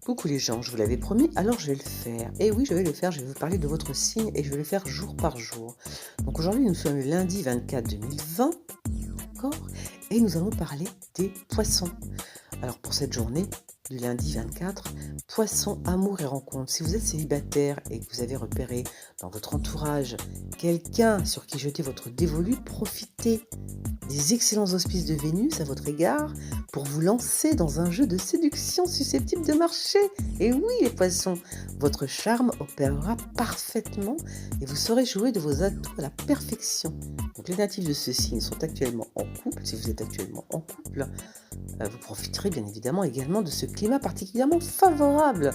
Coucou les gens, je vous l'avais promis, alors je vais le faire. Et oui, je vais le faire, je vais vous parler de votre signe et je vais le faire jour par jour. Donc aujourd'hui, nous sommes le lundi 24 2020, d'accord? Et nous allons parler des poissons. Alors pour cette journée du lundi 24, poisson, amour et rencontre. Si vous êtes célibataire et que vous avez repéré dans votre entourage quelqu'un sur qui jeter votre dévolu, profitez des excellents auspices de Vénus à votre égard pour vous lancer dans un jeu de séduction susceptible de marcher. Et oui, les poissons, votre charme opérera parfaitement et vous saurez jouer de vos atouts à la perfection. Donc les natifs de ce signe sont actuellement en couple. Si vous êtes actuellement en couple, vous profiterez bien évidemment également de ce climat particulièrement favorable.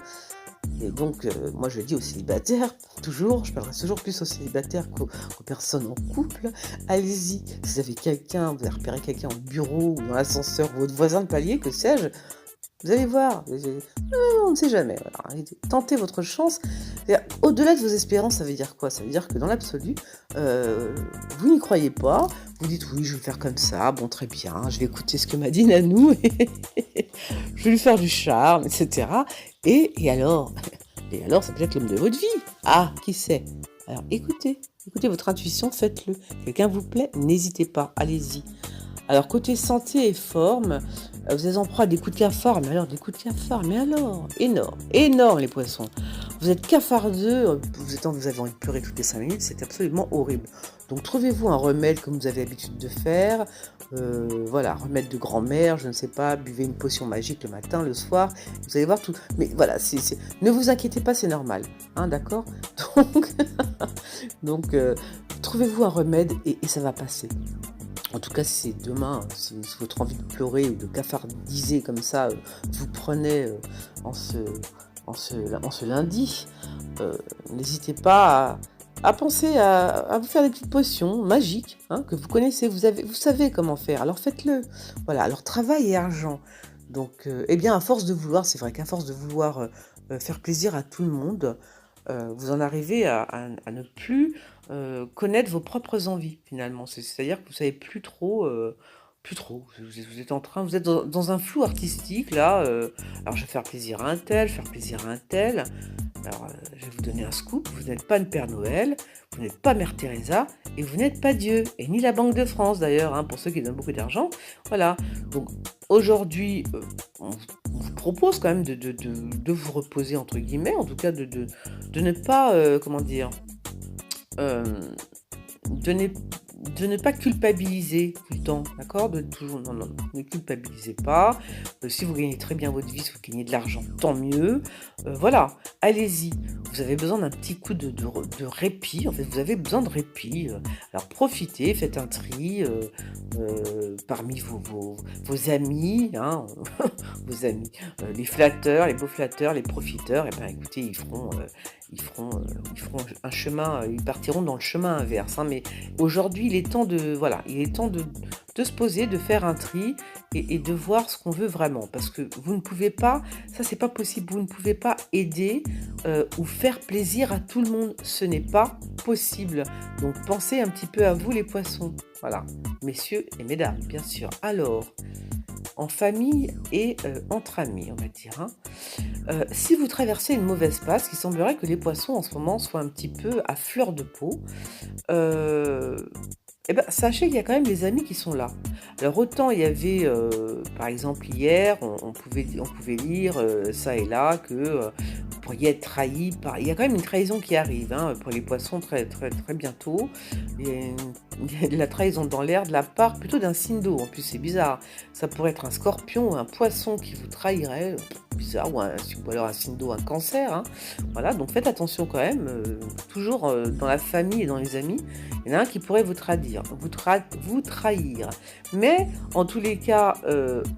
Et donc, moi je dis aux célibataires, toujours, je parlerai toujours plus aux célibataires qu'aux personnes en couple. Allez-y, si vous avez quelqu'un, vous avez repéré quelqu'un au bureau ou dans l'ascenseur ou votre voisin de palier, que sais-je, vous allez voir, on ne sait jamais. Voilà. Tentez votre chance. Au-delà de vos espérances, ça veut dire quoi? Ça veut dire que dans l'absolu, vous n'y croyez pas. Vous dites oui, je vais le faire comme ça. Bon, très bien. Je vais écouter ce que m'a dit Nanou. Je vais lui faire du charme, etc. Et alors? Et alors, ça peut être l'homme de votre vie. Ah, qui sait? Alors écoutez votre intuition, faites-le. Quelqu'un vous plaît, n'hésitez pas, allez-y. Alors, côté santé et forme, vous êtes en proie à des coups de cafard. Mais alors, des coups de cafard, mais alors, énorme les poissons. Vous êtes cafardeux, vous avez envie de pleurer toutes les 5 minutes, c'est absolument horrible. Donc, trouvez-vous un remède comme vous avez l'habitude de faire. Voilà, remède de grand-mère, je ne sais pas, buvez une potion magique le matin, le soir, vous allez voir tout. Mais voilà, ne vous inquiétez pas, c'est normal, hein, d'accord? Donc, donc trouvez-vous un remède et ça va passer. En tout cas, si c'est demain, si votre envie de pleurer ou de cafardiser comme ça, vous prenez en ce lundi, n'hésitez pas à penser à vous faire des petites potions magiques, hein, que vous connaissez, vous savez comment faire, alors faites-le. Voilà, alors travail et argent. Donc, eh bien, à force de vouloir, c'est vrai qu'à force de vouloir faire plaisir à tout le monde, vous en arrivez à ne plus connaître vos propres envies, finalement. C'est-à-dire que vous savez plus trop. Vous êtes en train, vous êtes dans un flou artistique, là. Alors, je vais faire plaisir à un tel, faire plaisir à un tel. Alors, je vais vous donner un scoop. Vous n'êtes pas le Père Noël, vous n'êtes pas Mère Teresa, et vous n'êtes pas Dieu, et ni la Banque de France, d'ailleurs, hein, pour ceux qui donnent beaucoup d'argent. Voilà. Donc, aujourd'hui, on vous propose quand même de vous reposer, entre guillemets, en tout cas de ne pas, comment dire, euh, de ne, de ne pas culpabiliser tout le temps, d'accord? De toujours, non, non, non, ne culpabilisez pas. Si vous gagnez très bien votre vie, si vous gagnez de l'argent, tant mieux. Voilà, allez-y. Vous avez besoin d'un petit coup de répit. En fait, vous avez besoin de répit. Alors profitez, faites un tri parmi vos amis, hein, vos amis, les flatteurs, les beaux flatteurs, les profiteurs. Et ben, écoutez, ils feront un chemin, ils partiront dans le chemin inverse, hein, mais aujourd'hui, il est temps de se poser, de faire un tri et de voir ce qu'on veut vraiment. Parce que vous ne pouvez pas, ça c'est pas possible, vous ne pouvez pas aider ou faire plaisir à tout le monde. Ce n'est pas possible. Donc pensez un petit peu à vous les poissons. Voilà, messieurs et mesdames, bien sûr. Alors, en famille et entre amis, on va dire, hein. Si vous traversez une mauvaise passe, il semblerait que les poissons en ce moment soient un petit peu à fleur de peau. Euh, eh ben, sachez qu'il y a quand même des amis qui sont là. Alors autant il y avait, par exemple hier, on pouvait lire ça et là que vous pourriez être trahi par... Il y a quand même une trahison qui arrive, hein, pour les poissons très, très, très bientôt. Il y a de la trahison dans l'air de la part plutôt d'un signe d'eau. En plus c'est bizarre. Ça pourrait être un scorpion ou un poisson qui vous trahirait. Bizarre, ou alors un signe d'eau, un cancer, hein. Voilà, donc faites attention quand même. Toujours dans la famille et dans les amis, il y en a un qui pourrait vous trahir. Mais en tous les cas,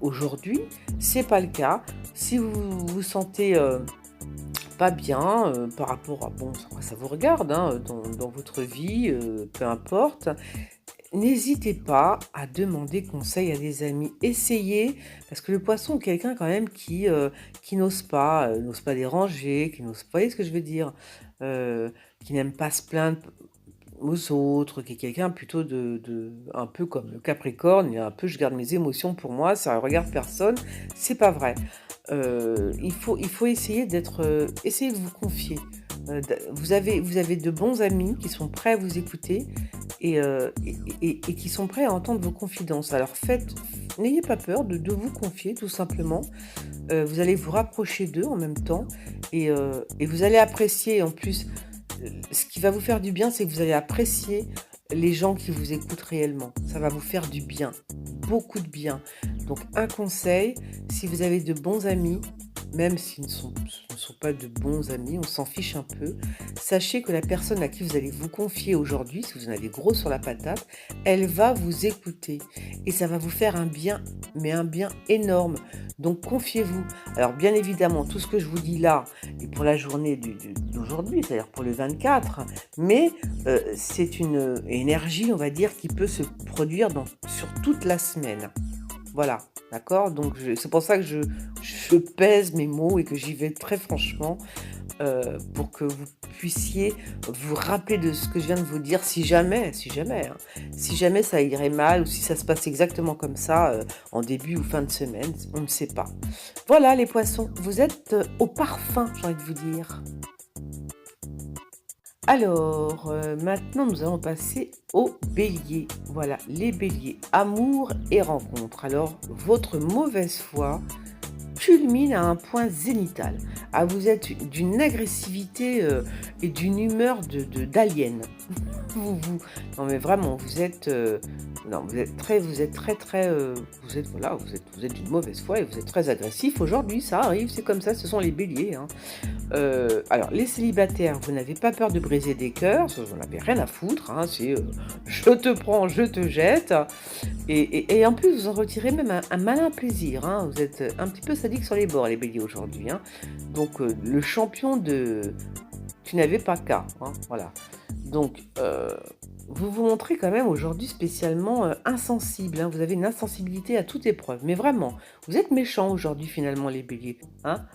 aujourd'hui, c'est pas le cas. Si vous vous sentez pas bien par rapport à... Bon, ça vous regarde, hein, dans votre vie, peu importe. N'hésitez pas à demander conseil à des amis. Essayez, parce que le poisson est quelqu'un quand même qui n'ose pas déranger, qui n'ose pas, vous voyez ce que je veux dire, qui n'aime pas se plaindre aux autres, qui est quelqu'un plutôt un peu comme le Capricorne, il y a un peu je garde mes émotions pour moi, ça regarde personne, c'est pas vrai. il faut essayer essayez de vous confier. Vous avez de bons amis qui sont prêts à vous écouter et qui sont prêts à entendre vos confidences. Alors n'ayez pas peur de vous confier tout simplement. Vous allez vous rapprocher d'eux en même temps et vous allez apprécier en plus, ce qui va vous faire du bien, c'est que vous allez apprécier les gens qui vous écoutent réellement. Ça va vous faire du bien, beaucoup de bien. Donc un conseil, si vous avez de bons amis, même s'ils ne sont pas de bons amis, on s'en fiche un peu, sachez que la personne à qui vous allez vous confier aujourd'hui, si vous en avez gros sur la patate, elle va vous écouter et ça va vous faire un bien, mais un bien énorme. Donc confiez-vous. Alors bien évidemment, tout ce que je vous dis là est pour la journée d'aujourd'hui, c'est-à-dire pour le 24, mais c'est une énergie, on va dire, qui peut se produire sur toute la semaine. Voilà, d'accord? Donc c'est pour ça que je pèse mes mots et que j'y vais très franchement, pour que vous puissiez vous rappeler de ce que je viens de vous dire hein, si jamais ça irait mal ou si ça se passe exactement comme ça, en début ou fin de semaine, on ne sait pas. Voilà les poissons, vous êtes, au parfum, j'ai envie de vous dire. Alors, maintenant nous allons passer aux béliers. Voilà, les béliers, amour et rencontre. Alors, votre mauvaise foi culmine à un point zénithal. Ah, vous êtes d'une agressivité et d'une humeur d'alien. Non mais vraiment, non, vous êtes très très, voilà, vous êtes d'une mauvaise foi et vous êtes très agressif aujourd'hui. Ça arrive, c'est comme ça, ce sont les béliers, hein. Alors, les célibataires, vous n'avez pas peur de briser des cœurs, ça, vous n'en avez rien à foutre, hein, c'est je te prends, je te jette. Et en plus, vous en retirez même un malin plaisir, hein. Vous êtes un petit peu sadique sur les bords, les béliers, aujourd'hui, hein. Donc, le champion de tu n'avais pas qu'à, hein, voilà. Donc, vous vous montrez quand même aujourd'hui spécialement insensible, hein. Vous avez une insensibilité à toute épreuve, mais vraiment, vous êtes méchants aujourd'hui, finalement, les béliers, hein.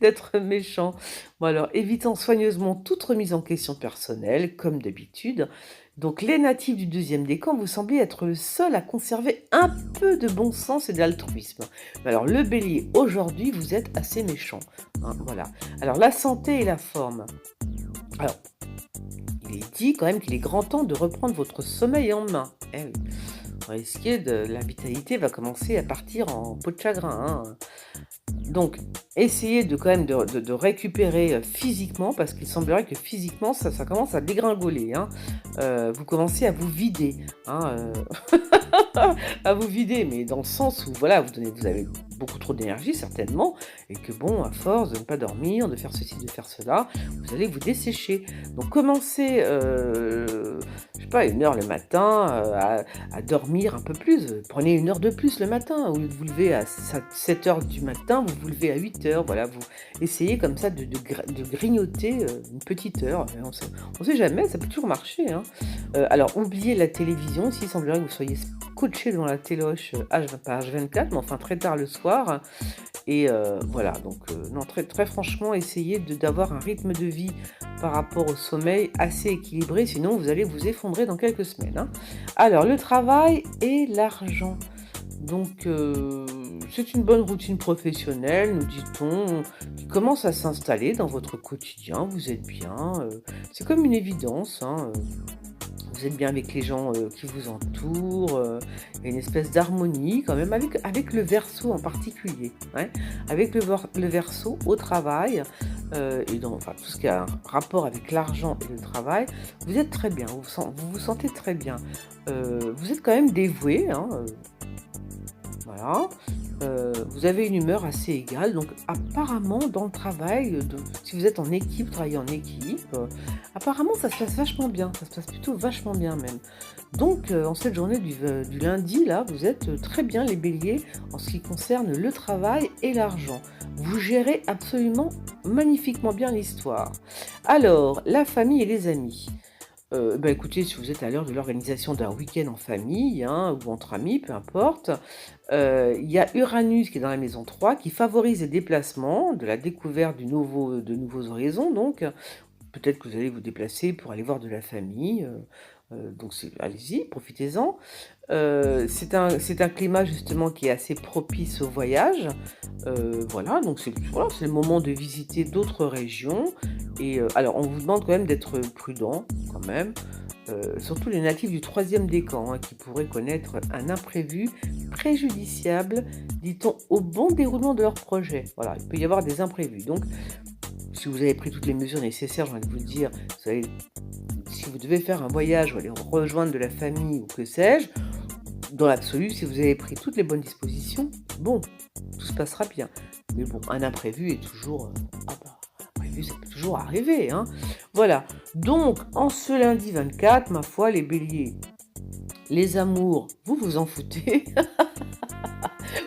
D'être méchant. Bon alors, évitant soigneusement toute remise en question personnelle, comme d'habitude. Donc les natifs du deuxième décan, vous semblez être le seul à conserver un peu de bon sens et d'altruisme. Mais alors le bélier, aujourd'hui, vous êtes assez méchant, hein, voilà. Alors la santé et la forme. Alors, il est dit quand même qu'il est grand temps de reprendre votre sommeil en main. Eh oui. Vous risquez la vitalité va commencer à partir en peau de chagrin, hein. Donc, essayez quand même de récupérer physiquement, parce qu'il semblerait que physiquement, ça commence à dégringoler, hein. Vous commencez à vous vider, hein, à vous vider, mais dans le sens où, voilà, vous avez beaucoup trop d'énergie, certainement, et que bon, à force de ne pas dormir, de faire ceci, de faire cela, vous allez vous dessécher. Donc, commencez, je sais pas, 1 heure le matin, à dormir un peu plus. Prenez 1 heure de plus le matin. Au lieu de vous lever à 7 heures du matin, vous vous levez à 8 heures. Voilà, vous essayez comme ça de grignoter une petite heure. On sait jamais, ça peut toujours marcher, hein. Alors, oubliez la télévision. S'il semblerait que vous soyez scotché devant la téloche par H24, mais enfin très tard le soir. Et voilà, donc non, très, très franchement, essayez d'avoir un rythme de vie par rapport au sommeil assez équilibré, sinon vous allez vous effondrer dans quelques semaines, hein. Alors, le travail et l'argent. Donc, c'est une bonne routine professionnelle, nous dit-on, qui commence à s'installer dans votre quotidien. Vous êtes bien, c'est comme une évidence, hein. Vous êtes bien avec les gens qui vous entourent. Il y a une espèce d'harmonie quand même avec le Verseau en particulier, ouais. Avec le Verseau au travail et dans enfin, tout ce qui a un rapport avec l'argent et le travail, vous êtes très bien, vous vous sentez très bien. Vous êtes quand même dévoué, hein, voilà. Vous avez une humeur assez égale, donc apparemment dans le travail, si vous êtes en équipe, travaillez en équipe, apparemment ça se passe vachement bien, ça se passe plutôt vachement bien même. Donc en cette journée du lundi, là, vous êtes très bien les béliers en ce qui concerne le travail et l'argent. Vous gérez absolument magnifiquement bien l'histoire. Alors, la famille et les amis. Bah, écoutez, si vous êtes à l'heure de l'organisation d'un week-end en famille, hein, ou entre amis, peu importe, il y a Uranus qui est dans la maison 3 qui favorise les déplacements, de la découverte de nouveaux horizons donc. Peut-être que vous allez vous déplacer pour aller voir de la famille, donc allez-y, profitez-en. C'est un climat justement qui est assez propice au voyage. Voilà, donc c'est le moment de visiter d'autres régions et alors on vous demande quand même d'être prudent quand même, surtout les natifs du troisième décan, hein, qui pourraient connaître un imprévu préjudiciable, dit-on, au bon déroulement de leur projet. Voilà, il peut y avoir des imprévus. Donc si vous avez pris toutes les mesures nécessaires, j'ai envie de vous dire, vous savez, si vous devez faire un voyage ou aller rejoindre de la famille ou que sais-je, dans l'absolu, si vous avez pris toutes les bonnes dispositions, bon, tout se passera bien. Mais bon, un imprévu est toujours, imprévu, ça peut toujours arriver, hein. Voilà, donc en ce lundi 24, ma foi, les béliers, les amours, vous vous en foutez.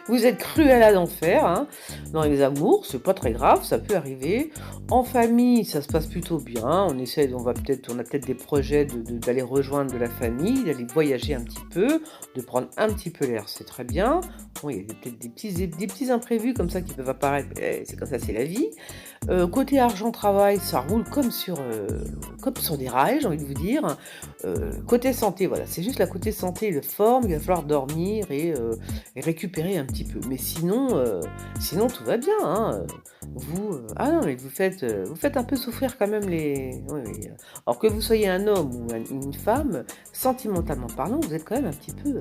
Vous êtes cruel d'en faire, hein. Dans les amours, c'est pas très grave, ça peut arriver. En famille, ça se passe plutôt bien. On a peut-être des projets d'aller rejoindre de la famille, d'aller voyager un petit peu, de prendre un petit peu l'air, c'est très bien. Bon, il y a peut-être des petits imprévus comme ça qui peuvent apparaître, mais c'est comme ça, c'est la vie. Côté argent, travail, ça roule comme sur des rails, j'ai envie de vous dire. Côté santé, voilà, c'est juste la côté santé, le forme, il va falloir dormir et récupérer un petit peu. Mais sinon tout va bien, hein. Ah non, mais vous faites un peu souffrir quand même les oui, oui, alors que vous soyez un homme ou une femme, sentimentalement parlant, vous êtes quand même un petit peu: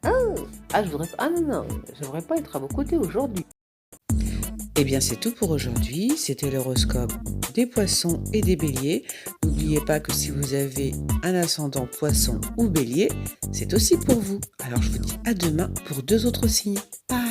je voudrais ah non, non, j'aimerais pas être à vos côtés aujourd'hui». Eh bien, c'est tout pour aujourd'hui. C'était l'horoscope des poissons et des béliers. N'oubliez pas que si vous avez un ascendant poisson ou bélier, c'est aussi pour vous. Alors, je vous dis à demain pour 2 autres signes. Bye!